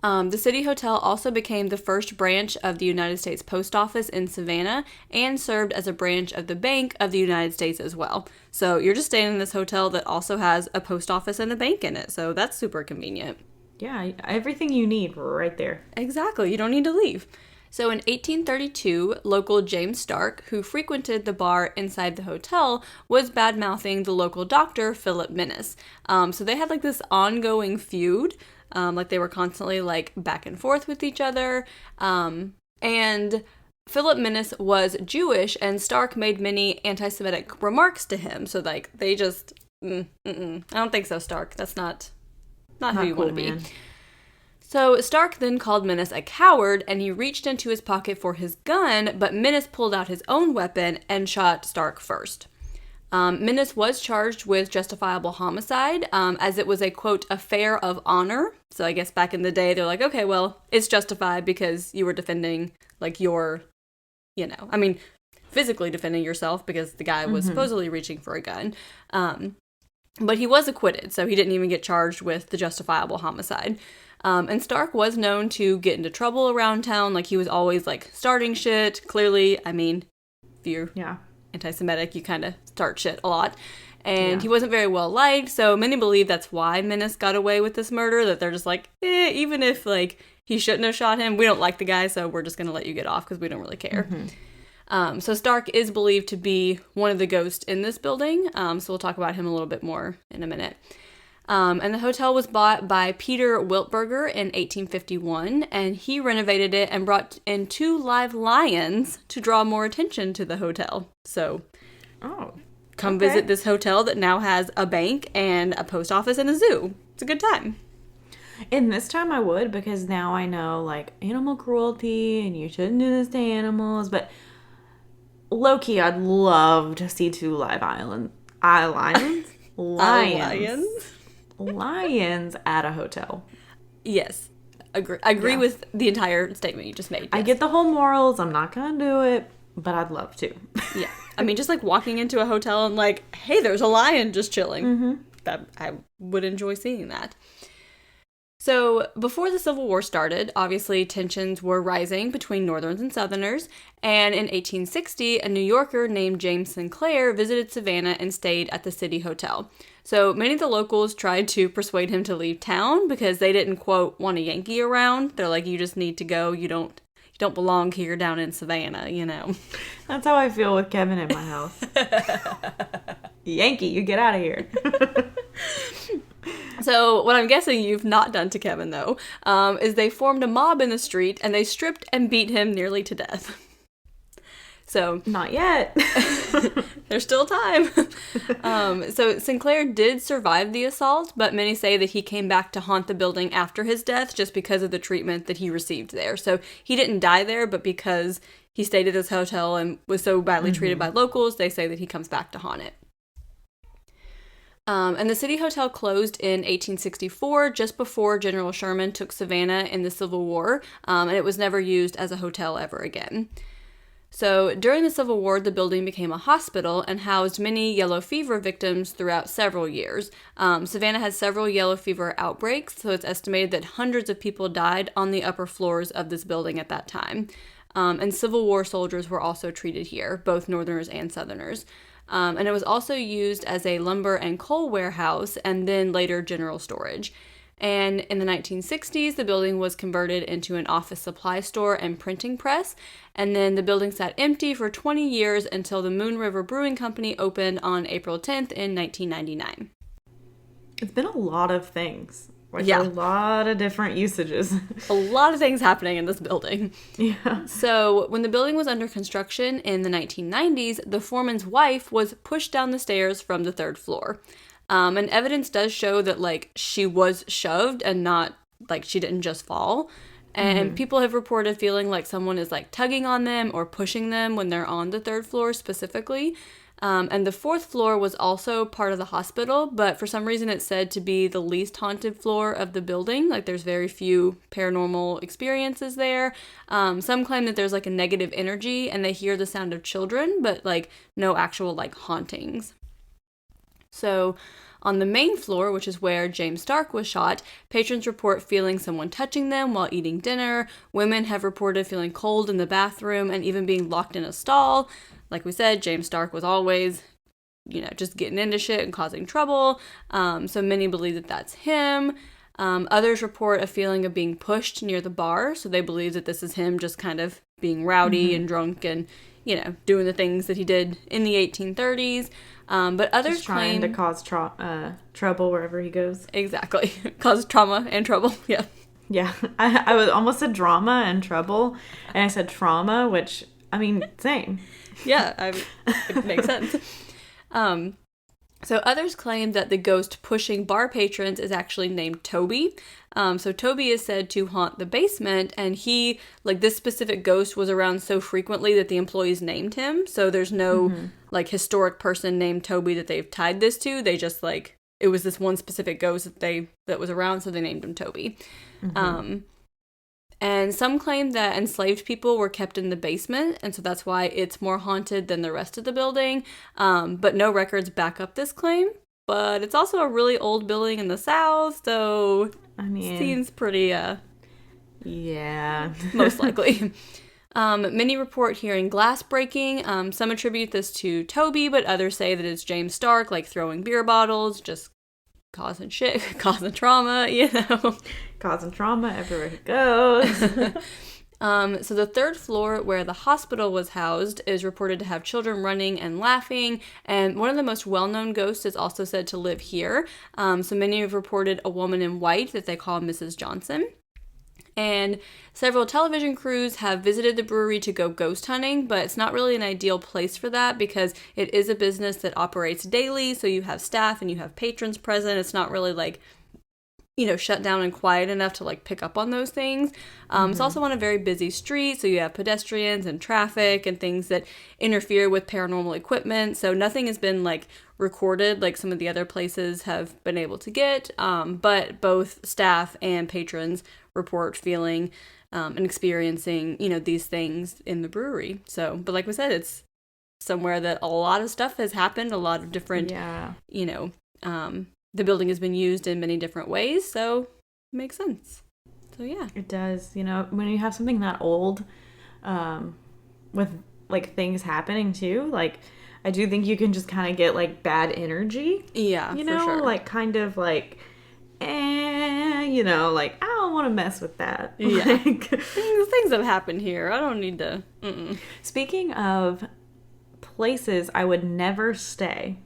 The City Hotel also became the first branch of the United States Post Office in Savannah and served as a branch of the Bank of the United States as well. So you're just staying in this hotel that also has a post office and a bank in it. So that's super convenient. Yeah, everything you need right there. Exactly. You don't need to leave. So in 1832, local James Stark, who frequented the bar inside the hotel, was bad-mouthing the local doctor, Philip Minnis. So they had, like, this ongoing feud. Like, they were constantly, like, back and forth with each other. And Philip Minnis was Jewish, and Stark made many anti-Semitic remarks to him. So, like, they just... I don't think so, Stark. That's not who you want to be. So Stark then called Minnis a coward, and he reached into his pocket for his gun, but Minnis pulled out his own weapon and shot Stark first. Minnis was charged with justifiable homicide, as it was a, quote, affair of honor. So I guess back in the day, they're like, okay, well, it's justified because you were defending, like, your, physically defending yourself because the guy was supposedly reaching for a gun. But he was acquitted, so he didn't even get charged with the justifiable homicide. And Stark was known to get into trouble around town. Like, he was always, like, starting shit. Clearly, if you're anti-Semitic, you kind of start shit a lot. And he wasn't very well liked, so many believe that's why Minnis got away with this murder, that they're just like, even if, like, he shouldn't have shot him, we don't like the guy, so we're just going to let you get off because we don't really care. So Stark is believed to be one of the ghosts in this building, so we'll talk about him a little bit more in a minute. And the hotel was bought by Peter Wiltberger in 1851, and he renovated it and brought in 2 live lions to draw more attention to the hotel. So, come visit this hotel that now has a bank and a post office and a zoo. It's a good time. In this time I would, because now I know, like, animal cruelty, and you shouldn't do this to animals, but... low-key, I'd love to see 2 live lions at a hotel. Yes. Agree with the entire statement you just made. Yes. I get the whole morals. I'm not going to do it, but I'd love to. Yeah. Just, like, walking into a hotel and, like, hey, there's a lion just chilling. I would enjoy seeing that. So, before the Civil War started, obviously tensions were rising between Northerners and Southerners, and in 1860, a New Yorker named James Sinclair visited Savannah and stayed at the City Hotel. So, many of the locals tried to persuade him to leave town because they didn't, quote, want a Yankee around. They're like, you just need to go, you don't belong here down in Savannah, That's how I feel with Kevin in my house. Yankee, you get out of here. So, what I'm guessing you've not done to Kevin, though, is they formed a mob in the street, and they stripped and beat him nearly to death. So... not yet. There's still time. So, Sinclair did survive the assault, but many say that he came back to haunt the building after his death just because of the treatment that he received there. So, he didn't die there, but because he stayed at this hotel and was so badly treated by locals, they say that he comes back to haunt it. And the City Hotel closed in 1864, just before General Sherman took Savannah in the Civil War, and it was never used as a hotel ever again. So during the Civil War, the building became a hospital and housed many yellow fever victims throughout several years. Savannah had several yellow fever outbreaks, so it's estimated that hundreds of people died on the upper floors of this building at that time. And Civil War soldiers were also treated here, both Northerners and Southerners. And it was also used as a lumber and coal warehouse and then later general storage. And in the 1960s, the building was converted into an office supply store and printing press. And then the building sat empty for 20 years until the Moon River Brewing Company opened on April 10th in 1999. It's been a lot of things. Like Yeah. a lot of different usages. A lot of things happening in this building. Yeah. So when the building was under construction in the 1990s, the foreman's wife was pushed down the stairs from the third floor. And evidence does show that, like, she was shoved and not, like, she didn't just fall. And people have reported feeling like someone is, like, tugging on them or pushing them when they're on the third floor specifically. And the fourth floor was also part of the hospital, but for some reason it's said to be the least haunted floor of the building. Like, there's very few paranormal experiences there. Some claim that there's, like, a negative energy and they hear the sound of children, but, like, no actual, like, hauntings. So on the main floor, which is where James Stark was shot, patrons report feeling someone touching them while eating dinner. Women have reported feeling cold in the bathroom and even being locked in a stall. Like we said, James Stark was always, just getting into shit and causing trouble. So many believe that that's him. Others report a feeling of being pushed near the bar. So they believe that this is him just kind of being rowdy and drunk and, doing the things that he did in the 1830s. But others just trying to cause trouble wherever he goes. Exactly. Cause trauma and trouble. Yeah. Yeah. I was almost said drama and trouble. And I said trauma, which, same. Yeah. It makes sense. So others claim that the ghost pushing bar patrons is actually named Toby. So Toby is said to haunt the basement, and he, like, this specific ghost was around so frequently that the employees named him. So there's no, like, historic person named Toby that they've tied this to. They just, like, it was this one specific ghost that was around, so they named him Toby. And some claim that enslaved people were kept in the basement, and so that's why it's more haunted than the rest of the building. But no records back up this claim. But it's also a really old building in the South, so seems pretty, yeah. most likely. Many report hearing glass breaking. Some attribute this to Toby, but others say that it's James Stark, like throwing beer bottles, just causing shit, causing trauma, Causing trauma everywhere he goes. So the third floor where the hospital was housed is reported to have children running and laughing, and one of the most well-known ghosts is also said to live here. So many have reported a woman in white that they call Mrs. Johnson. And several television crews have visited the brewery to go ghost hunting, but it's not really an ideal place for that because it is a business that operates daily, so you have staff and you have patrons present. It's not really like, shut down and quiet enough to, like, pick up on those things. It's also on a very busy street, so you have pedestrians and traffic and things that interfere with paranormal equipment. So nothing has been, like, recorded like some of the other places have been able to get. But both staff and patrons report feeling and experiencing, these things in the brewery. So, but like we said, it's somewhere that a lot of stuff has happened, a lot of different, the building has been used in many different ways, so it makes sense. So, yeah. It does. When you have something that old, with, like, things happening, too, like, I do think you can just kind of get, like, bad energy. Yeah, for sure. Like, kind of, like, like, I don't want to mess with that. Yeah. Like, things have happened here. I don't need to. Speaking of places I would never stay,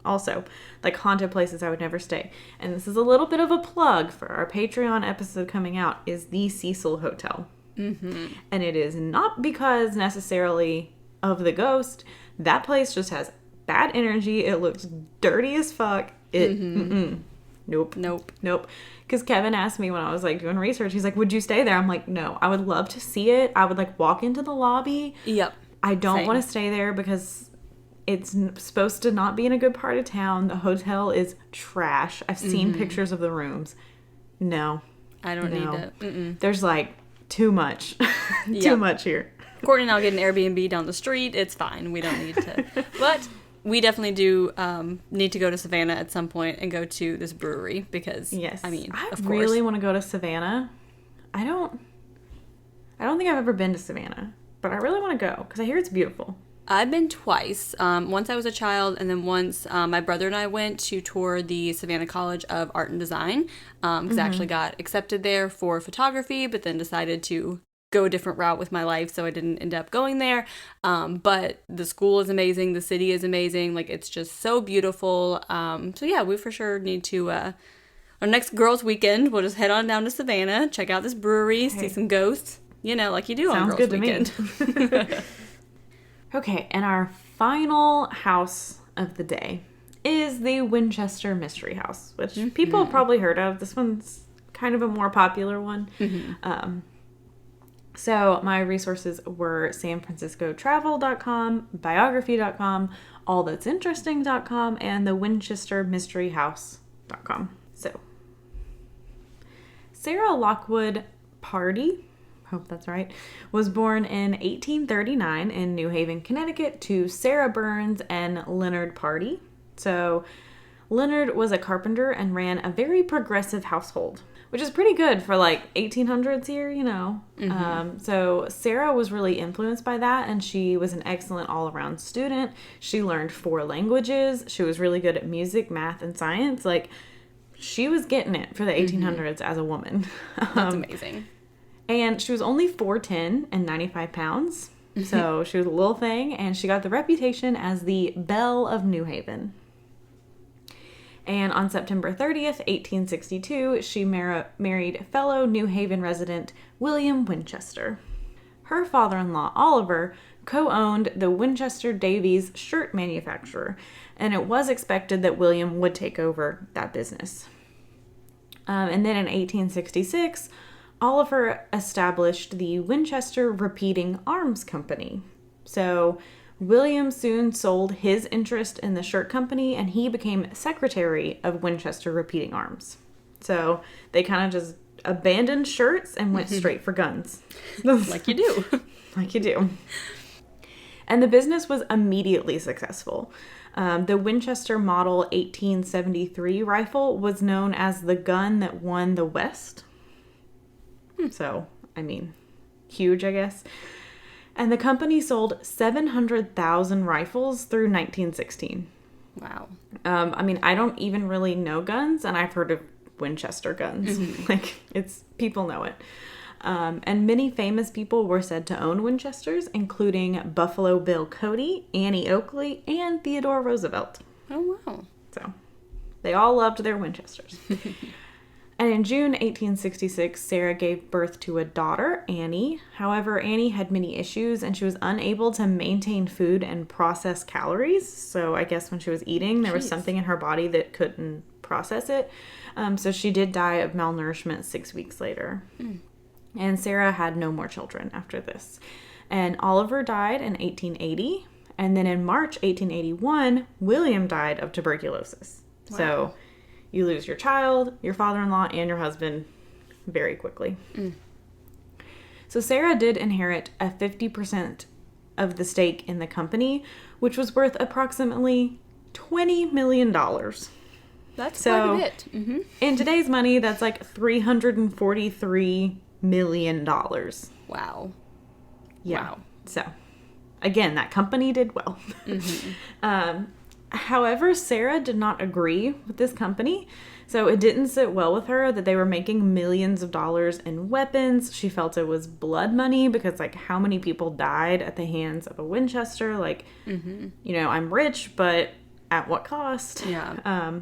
also, like, haunted places I would never stay, and this is a little bit of a plug for our Patreon episode coming out, is the Cecil Hotel. And it is not because necessarily of the ghost. That place just has bad energy. It looks dirty as fuck. Nope. Because Kevin asked me when I was, like, doing research, he's like, would you stay there? I'm like, no. I would love to see it. I would, like, walk into the lobby. Yep. I don't want to stay there because it's supposed to not be in a good part of town. The hotel is trash. I've seen pictures of the rooms. No. I don't need it. There's, like, too much. Too much here. Courtney and I'll get an Airbnb down the street. It's fine. We don't need to. But we definitely do need to go to Savannah at some point and go to this brewery because, yes. I really want to go to Savannah. I don't think I've ever been to Savannah. but I really want to go because I hear it's beautiful. I've been twice. Once I was a child, and then once my brother and I went to tour the Savannah College of Art and Design because I actually got accepted there for photography, but then decided to go a different route with my life, so I didn't end up going there. But the school is amazing. The city is amazing. Like, it's just so beautiful. So yeah, we for sure need to... our next girls' weekend, we'll just head on down to Savannah, check out this brewery, see some ghosts. You know, like you do on girls' weekend. Me. Okay, and our final house of the day is the Winchester Mystery House, which people have probably heard of. This one's kind of a more popular one. So my resources were sanfranciscotravel.com, biography.com, allthat'sinteresting.com, and the winchestermysteryhouse.com. So, Sarah Lockwood Pardee, hope that's right, was born in 1839 in New Haven, Connecticut to Sarah Burns and Leonard Pardee. So Leonard was a carpenter and ran a very progressive household, which is pretty good for like 1800s here, you know. So Sarah was really influenced by that, and she was an excellent all-around student. She learned 4 languages. She was really good at music, math, and science. Like, she was getting it for the 1800s as a woman. That's amazing. And she was only 4'10" and 95 pounds. So she was a little thing, and she got the reputation as the Belle of New Haven. And on September 30th, 1862, she married fellow New Haven resident William Winchester. Her father-in-law, Oliver, co-owned the Winchester Davies shirt manufacturer, and it was expected that William would take over that business. And then in 1866, Oliver established the Winchester Repeating Arms Company. So William soon sold his interest in the shirt company, and he became secretary of Winchester Repeating Arms. So they kind of just abandoned shirts and went straight for guns. Like you do. Like you do. And the business was immediately successful. The Winchester Model 1873 rifle was known as the gun that won the West. So, I mean, huge, I guess. And the company sold 700,000 rifles through 1916. Wow. I mean, I don't even really know guns, and I've heard of Winchester guns. Like, people know it. And many famous people were said to own Winchesters, including Buffalo Bill Cody, Annie Oakley, and Theodore Roosevelt. Oh, wow. So, they all loved their Winchesters. And in June 1866, Sarah gave birth to a daughter, Annie. However, Annie had many issues, and she was unable to maintain food and process calories. So I guess when she was eating, there was something in her body that couldn't process it. So she did die of malnourishment 6 weeks later. And Sarah had no more children after this. And Oliver died in 1880. And then in March 1881, William died of tuberculosis. Wow. So you lose your child, your father-in-law, and your husband very quickly. So Sarah did inherit a 50% of the stake in the company, which was worth approximately $20 million. That's quite a bit. In today's money, that's like $343 million. Wow. Yeah. Wow. So, again, that company did well. However, Sarah did not agree with this company, so it didn't sit well with her that they were making millions of dollars in weapons. She felt it was blood money because, like, how many people died at the hands of a Winchester? Like, you know, I'm rich, but at what cost? Yeah.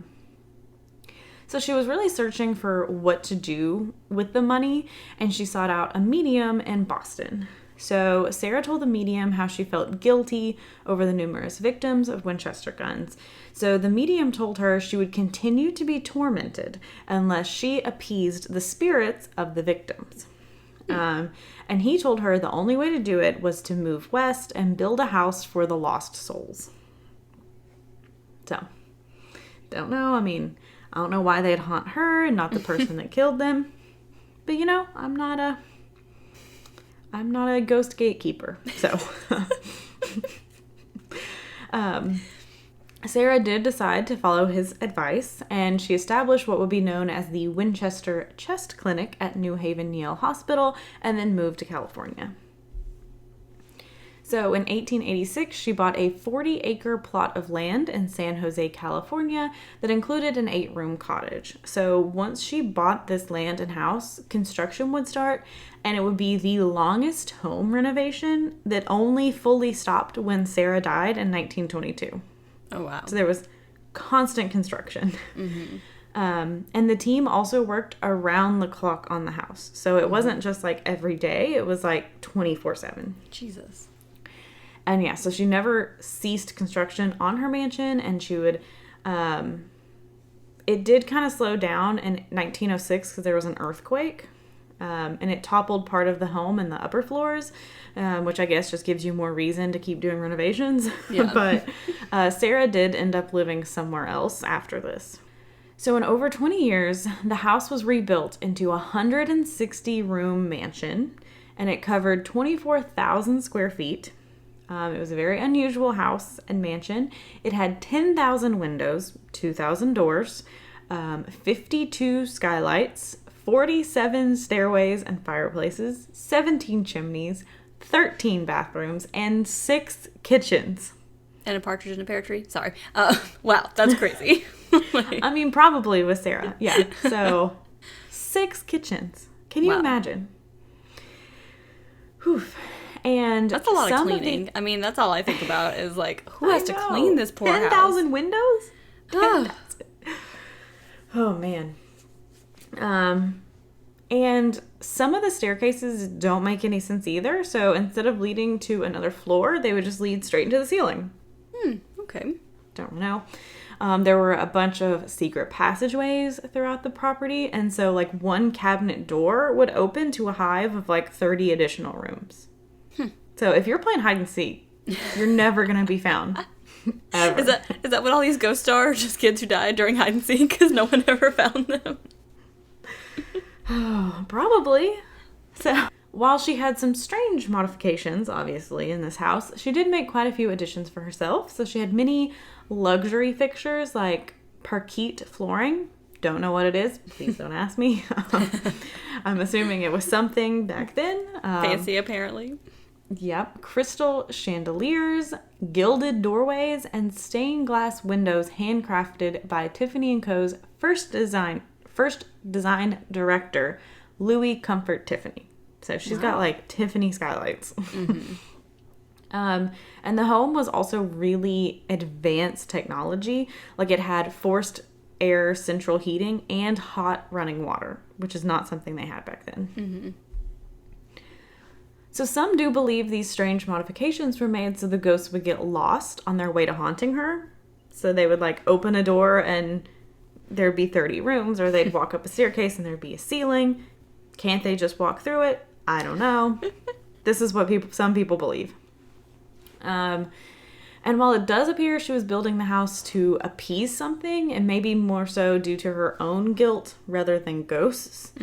So she was really searching for what to do with the money, and she sought out a medium in Boston. So Sarah told the medium how she felt guilty over the numerous victims of Winchester guns. So the medium told her she would continue to be tormented unless she appeased the spirits of the victims. And he told her the only way to do it was to move west and build a house for the lost souls. So, don't know. I mean, I don't know why they'd haunt her and not the person that killed them. But, you know, I'm not a ghost gatekeeper, so. Sarah did decide to follow his advice, and she established what would be known as the Winchester Chest Clinic at New Haven Yale Hospital, and then moved to California. So in 1886, she bought a 40-acre plot of land in San Jose, California that included an 8-room cottage. So once she bought this land and house, construction would start, and it would be the longest home renovation that only fully stopped when Sarah died in 1922. Oh, wow. So there was constant construction. And the team also worked around the clock on the house. So it wasn't just like every day, it was like 24/7. Jesus. And yeah, so she never ceased construction on her mansion, and she would, it did kind of slow down in 1906 because there was an earthquake, and it toppled part of the home and the upper floors, which I guess just gives you more reason to keep doing renovations. Yeah. But Sarah did end up living somewhere else after this. So in over 20 years, the house was rebuilt into a 160-room mansion, and it covered 24,000 square feet. It was a very unusual house and mansion. It had 10,000 windows, 2,000 doors, 52 skylights, 47 stairways and fireplaces, 17 chimneys, 13 bathrooms, and 6 kitchens. And a partridge in a pear tree. Sorry. Wow, that's crazy. I mean, probably with Sarah. Yeah. So 6 kitchens. Can you imagine? Whew. And that's a lot of cleaning. I mean, that's all I think about is like, who has to clean this poor 10,000 house? windows? 10,000. Oh, man. And some of the staircases don't make any sense either. So instead of leading to another floor, they would just lead straight into the ceiling. Okay. Don't know. There were a bunch of secret passageways throughout the property. And so like one cabinet door would open to a hive of like 30 additional rooms. So if you're playing hide and seek, you're never going to be found. Ever. Is that what all these ghosts are? Just kids who died during hide and seek because no one ever found them? Probably. So while she had some strange modifications, obviously, in this house, she did make quite a few additions for herself. So she had many luxury fixtures like parquet flooring. Don't know what it is. Please don't ask me. I'm assuming it was something back then. Fancy, apparently. Yep. Crystal chandeliers, gilded doorways, and stained glass windows handcrafted by Tiffany & Co.'s first design director, Louis Comfort Tiffany. So she's got like Tiffany skylights. And the home was also really advanced technology. Like it had forced air central heating and hot running water, which is not something they had back then. So some do believe these strange modifications were made so the ghosts would get lost on their way to haunting her. So they would like open a door and there'd be 30 rooms, or they'd walk up a staircase and there'd be a ceiling. Can't they just walk through it? I don't know. This is what some people believe. And while it does appear she was building the house to appease something, and maybe more so due to her own guilt rather than ghosts,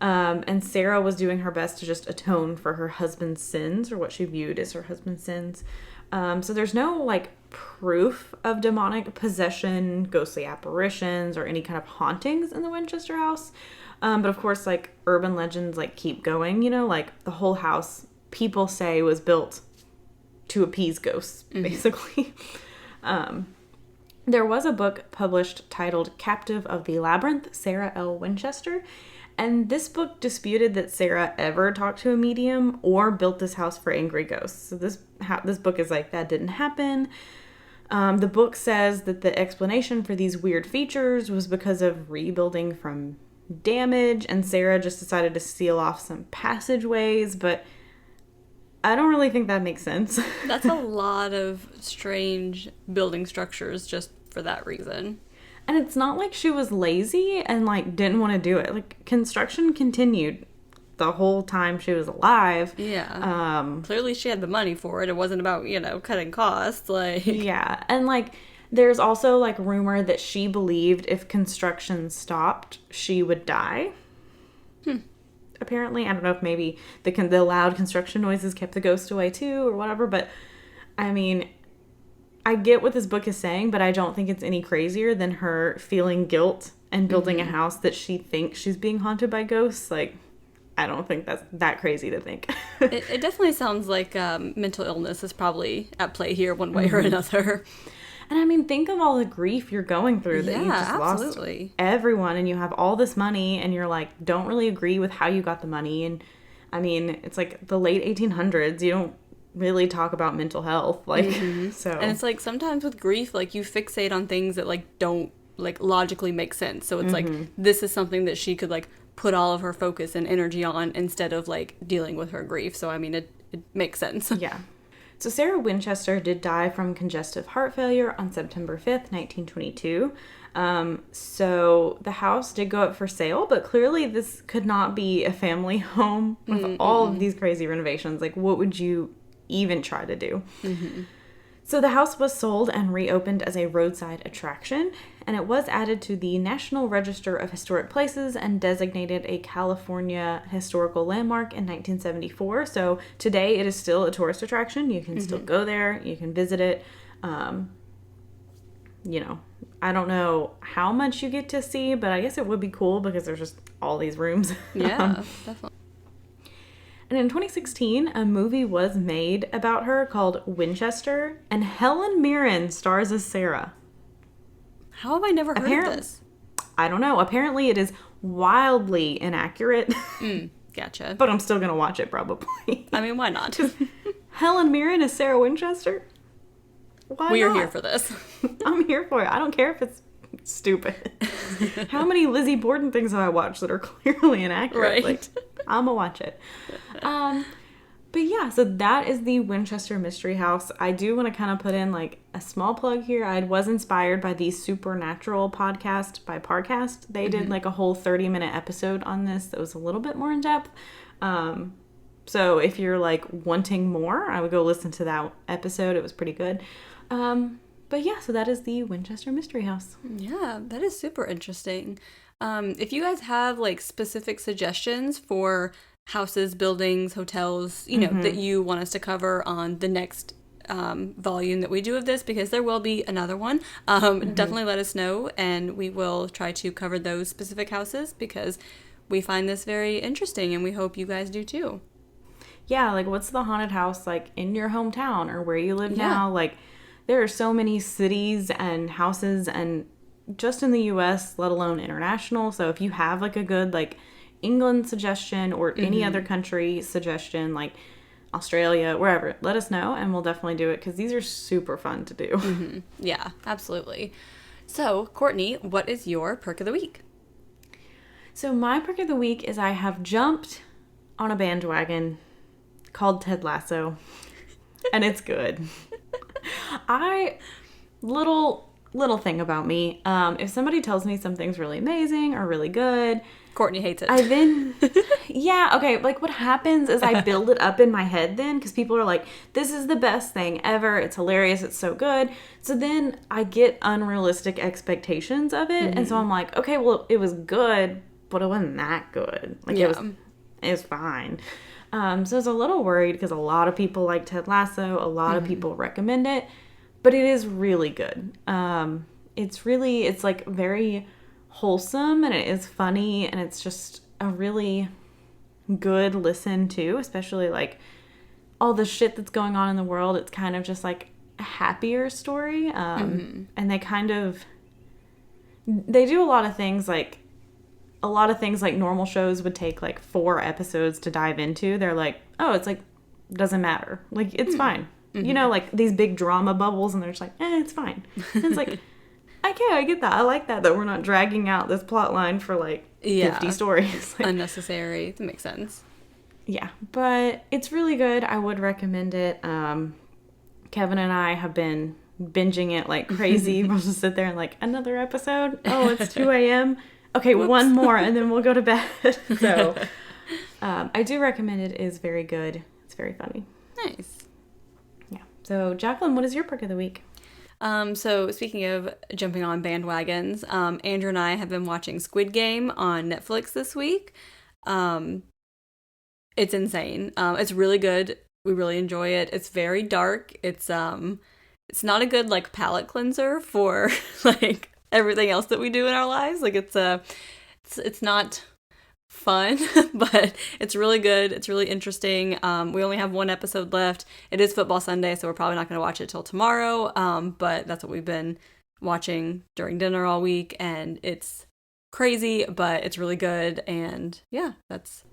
and Sarah was doing her best to just atone for her husband's sins, or what she viewed as her husband's sins. So there's no like proof of demonic possession, ghostly apparitions, or any kind of hauntings in the Winchester house. But of course, like urban legends like keep going, you know, like the whole house people say was built to appease ghosts, basically. There was a book published titled Captive of the Labyrinth, Sarah L. Winchester, and this book disputed that Sarah ever talked to a medium or built this house for angry ghosts. So this book is like, that didn't happen. The book says that the explanation for these weird features was because of rebuilding from damage, and Sarah just decided to seal off some passageways, but I don't really think that makes sense. That's a lot of strange building structures just for that reason. And it's not like she was lazy and like didn't want to do it. Like construction continued the whole time she was alive. Yeah. Clearly she had the money for it. It wasn't about, cutting costs. Like yeah. And like there's also like rumor that she believed if construction stopped, she would die. Apparently, I don't know if maybe the loud construction noises kept the ghost away too or whatever, but I mean, I get what this book is saying, but I don't think it's any crazier than her feeling guilt and building a house that she thinks she's being haunted by ghosts. Like, I don't think that's that crazy to think. It definitely sounds like mental illness is probably at play here one way or another. And I mean, think of all the grief you're going through that you just absolutely. lost everyone and you have all this money and you're like, don't really agree with how you got the money. And I mean, it's like the late 1800s. You don't really talk about mental health. Like, so. And it's like sometimes with grief, like you fixate on things that like don't like logically make sense. So it's like this is something that she could like put all of her focus and energy on instead of like dealing with her grief. So I mean, it makes sense. Yeah. So Sarah Winchester did die from congestive heart failure on September 5th, 1922. So the house did go up for sale, but clearly this could not be a family home with all of these crazy renovations. Like, what would you even try to do? So the house was sold and reopened as a roadside attraction, and it was added to the National Register of Historic Places and designated a California historical landmark in 1974. So today it is still a tourist attraction. You can still go there. You can visit it. You know, I don't know how much you get to see, but I guess it would be cool because there's just all these rooms. Yeah, definitely. And in 2016, a movie was made about her called Winchester, and Helen Mirren stars as Sarah. How have I never heard of this? I don't know. Apparently it is wildly inaccurate. Gotcha. But I'm still going to watch it probably. I mean, why not? Helen Mirren is Sarah Winchester? Why We are not? here for this. I'm here for it. I don't care if it's stupid. How many Lizzie Borden things have I watched that are clearly inaccurate? Right. Like, I'm gonna watch it. But yeah, so that is the Winchester Mystery House. I do want to kind of put in like a small plug here. I was inspired by the Supernatural podcast by Parcast. They did like a whole 30-minute episode on this that was a little bit more in depth. So if you're like wanting more, I would go listen to that episode. It was pretty good. But yeah, so that is the Winchester Mystery House. Yeah, that is super interesting. If you guys have like specific suggestions for houses, buildings, hotels, you know, that you want us to cover on the next volume that we do of this, because there will be another one, definitely let us know and we will try to cover those specific houses because we find this very interesting and we hope you guys do too. Yeah, like what's the haunted house like in your hometown or where you live now? Like there are so many cities and houses and just in the US, let alone international. So if you have like a good like England suggestion or any other country suggestion, like Australia, wherever, let us know and we'll definitely do it because these are super fun to do. Yeah, absolutely. So, Courtney, what is your perk of the week? So my perk of the week is I have jumped on a bandwagon called Ted Lasso and it's good. Little thing about me, if somebody tells me something's really amazing or really good, Courtney hates it. I then, yeah, okay, like what happens is I build it up in my head then, because people are like, this is the best thing ever, it's hilarious, it's so good, so then I get unrealistic expectations of it, and so I'm like, okay, well, it was good, but it wasn't that good, like it was fine, so I was a little worried, because a lot of people like Ted Lasso, a lot of people recommend it, but it is really good. It's like very wholesome and it is funny and it's just a really good listen to, especially like all the shit that's going on in the world. It's kind of just like a happier story. And they do a lot of things like normal shows would take like 4 episodes to dive into. They're like, oh, it's like, doesn't matter. Like, it's fine. You know, like these big drama bubbles and they're just like, it's fine. And it's like, I get that. I like that we're not dragging out this plot line for like 50 stories. Like, unnecessary. It makes sense. Yeah, but it's really good. I would recommend it. Kevin and I have been binging it like crazy. We'll just sit there and like, another episode? Oh, it's 2 a.m.? Okay, one more and then we'll go to bed. So I do recommend it. It is very good. It's very funny. Nice. Yeah. So Jacqueline, what is your perk of the week? So speaking of jumping on bandwagons, Andrew and I have been watching Squid Game on Netflix this week. It's insane. It's really good. We really enjoy it. It's very dark. It's not a good like palate cleanser for like everything else that we do in our lives. Like it's not fun, but it's really good. It's really interesting. We only have one episode left. It is Football Sunday, so we're probably not going to watch it till tomorrow. But that's what we've been watching during dinner all week, and it's crazy, but it's really good. And yeah, that's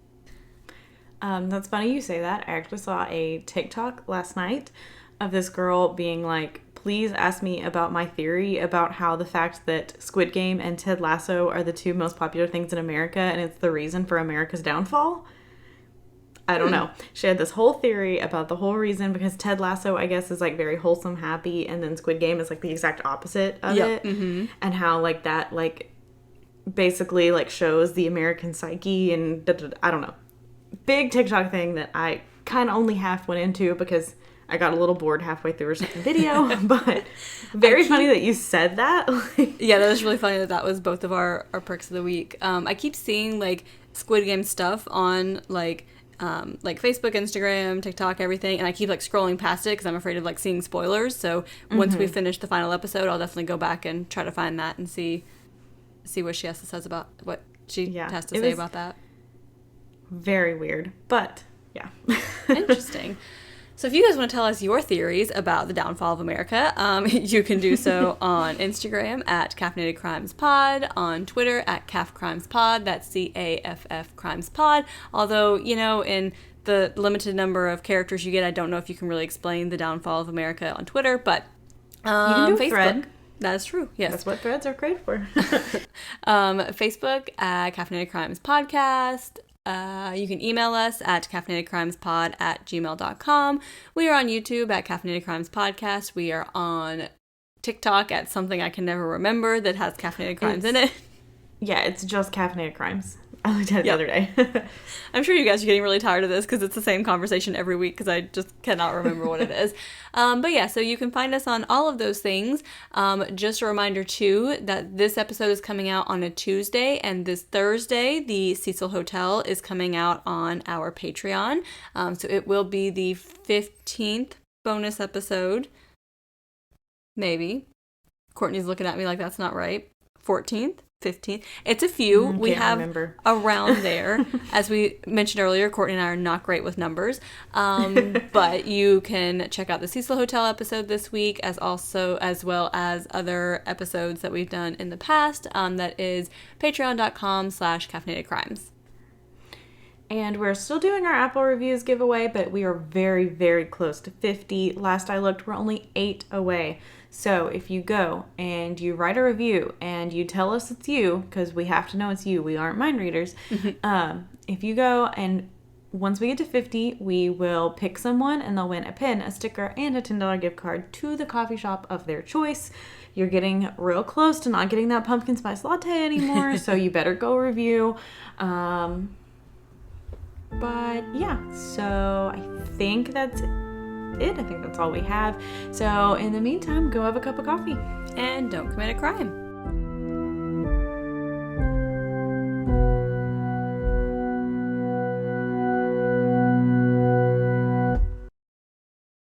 funny you say that. I actually saw a TikTok last night of this girl being like, please ask me about my theory about how the fact that Squid Game and Ted Lasso are the two most popular things in America and it's the reason for America's downfall. I don't know. She had this whole theory about the whole reason because Ted Lasso, I guess, is like very wholesome, happy, and then Squid Game is like the exact opposite of it. Mm-hmm. And how like that like basically like shows the American psyche and I don't know. Big TikTok thing that I kind of only half went into because I got a little bored halfway through a video, but very funny that you said that. Yeah, that was really funny that was both of our perks of the week. I keep seeing like Squid Game stuff on like Facebook, Instagram, TikTok, everything, and I keep like scrolling past it because I'm afraid of like seeing spoilers. So once we finish the final episode, I'll definitely go back and try to find that and see what she has to say about about that. Very weird, but yeah. Interesting. So if you guys want to tell us your theories about the downfall of America, you can do so on Instagram at Caffeinated Crimes Pod, on Twitter at Caff Crimes Pod, that's CAFF Crimes Pod. Although, in the limited number of characters you get, I don't know if you can really explain the downfall of America on Twitter, but you can do a Facebook. Thread. That is true, yes. That's what threads are great for. Facebook at Caffeinated Crimes Podcast. You can email us at caffeinatedcrimespod@gmail.com. We are on YouTube at Caffeinated Crimes Podcast. We are on TikTok at something I can never remember that has caffeinated crimes in it. Yeah, it's just Caffeinated Crimes. I looked at it the other day. I'm sure you guys are getting really tired of this because it's the same conversation every week because I just cannot remember what it is. But yeah, so you can find us on all of those things. Just a reminder, too, that this episode is coming out on a Tuesday, and this Thursday, the Cecil Hotel is coming out on our Patreon. So it will be the 15th bonus episode. Maybe. Courtney's looking at me like that's not right. 14th? 15th. It's a few. We have around there. As we mentioned earlier, Courtney and I are not great with numbers. But you can check out the Cecil Hotel episode this week as well as other episodes that we've done in the past. That is patreon.com/caffeinatedcrimes. And we're still doing our Apple Reviews giveaway, but we are very, very close to 50. Last I looked, we're only 8 away. So if you go and you write a review and you tell us it's you, because we have to know it's you, we aren't mind readers. If you go and once we get to 50, we will pick someone and they'll win a pin, a sticker, and a $10 gift card to the coffee shop of their choice. You're getting real close to not getting that pumpkin spice latte anymore, so you better go review. But yeah, so I think that's it. I think that's all we have. So in the meantime, go have a cup of coffee. And don't commit a crime.